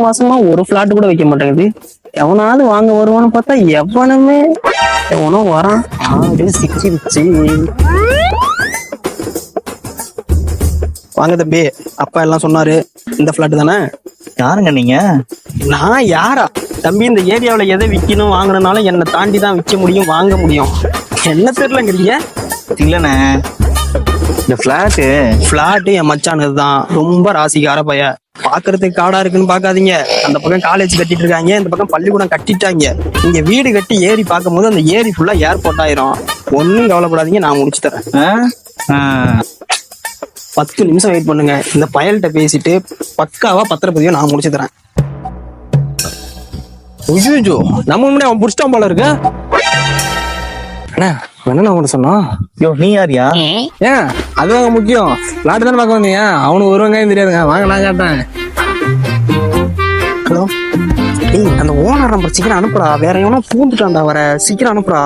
மாசமா ஒரு பிளாட் கூட வைக்க மாட்டேங்குது. எவனாவது வாங்க வருவான்னு பார்த்தா எவனுமே எவனோ வரான். ஆடு சிக்கிடுச்சு. வாங்க தம்பி, அப்பா எல்லாம் சொன்னாரு இந்த பிளாட் தானே. யாருங்க நீங்க? நான் யாரா தம்பி? இந்த ஏரியாவில் எதை விற்கணும் வாங்கணும்னாலும் என்னை தாண்டி தான் விற்க முடியும், வாங்க முடியும். என்ன தெரியலங்கிறீங்க? இல்லண்ணே, இந்த பிளாட்டு என் மச்சானது தான். ரொம்ப ராசிக்கார பைய. பாக்குறதுக்கு காடா இருக்குன்னு பாக்காதீங்க. அந்த பக்கம் காலேஜ் கட்டிட்டு இருக்காங்க, இந்த பக்கம் பள்ளிக்கூடம் கட்டிட்டாங்க. இங்க வீடு கட்டி ஏரி பார்க்கும் போது அந்த ஏரி ஃபுல்லா ஏர்போர்ட் ஆயிரும். ஒன்னும் கவலைப்படாதீங்க, நான் முடிச்சு தரேன். 10 நிமிஷம் வெயிட் பண்ணுங்க. இந்த பயல்கிட்ட பேசிட்டு பக்காவா பத்திரப்பதிவை நான் முடிச்சு தரேன். ஐயோ, நம்ம முன்னாடி அவன் புடிச்சிட்டான் போல இருக்கு. அண்ணா என்ன அவன் சொன்னா? யோ, நீ யாரியா? ஏன் அதுவாங்க முக்கியம். பிளாட் தானே பார்க்க வந்தீங்க. அவனுக்கு ஒரு வெங்காயம் தெரியாதுங்க. வாங்க, நான் கேட்டேன். ஹலோ, ஏய் அந்த ஓனர் நம்பர் சீக்கிரம் அனுப்புடா. வேற எவனா பூந்துட்டான்டா, வர சீக்கிரம் அனுப்புடா.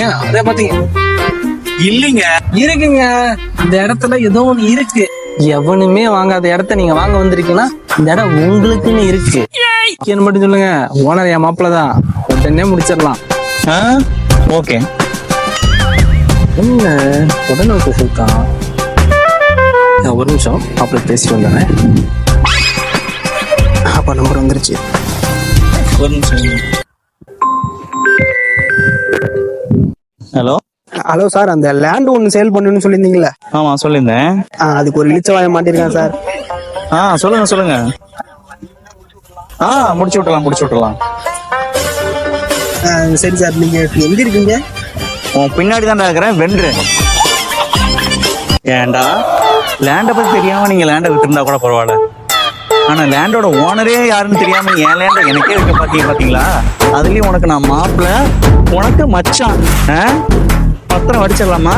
ஏன் அதே பாத்தீங்க? இல்லைங்க, இருக்குங்க. இந்த இடத்துல ஏதோ ஒண்ணு இருக்கு. எவனுமே வாங்காத இடத்த நீங்க வாங்க வந்திருக்கீங்கன்னா இந்த இடம் உங்களுக்குன்னு இருக்கு. என்ன மட்டும் சொல்லுங்க. ஓனர் என் மாப்பிள்ளதான். உடனே முடிச்சிடலாம். ஓகே. என்ன உடனே பேசிருக்கான்? ஒரு நிமிஷம், அப்படி பேசிட்டு வந்தேன். அப்ப நம்பர் வந்துருச்சு. ஒரு நிமிஷம். ஹலோ ஹலோ சார், அந்த லேண்ட் ஒன்று சேல் பண்ணணும்னு சொல்லியிருந்தீங்களே? ஆமா சொல்லியிருந்தேன். அதுக்கு ஒரு இளிச்சவாய மாட்டிருக்கேன் சார். சொல்லுங்க. முடிச்சு விட்டுலாம். சரி சார், நீங்க எங்க இருக்கீங்க? உன் பின்னாடி தான் இருக்கிறேன். வென்று ஏண்டா, லேண்டை பத்தி தெரியாம நீங்க லேண்டை விட்டுருந்தா கூட பரவாயில்ல. ஆனா லேண்டோட ஓனரே யாருன்னு தெரியாம என் லேண்டை எனக்கே இருக்க பாத்தீங்களா? அதுலயும் உனக்கு நான் மாப்பிள்ள, உனக்கு மச்சான். பத்திரம் அடிச்சிடலாமா?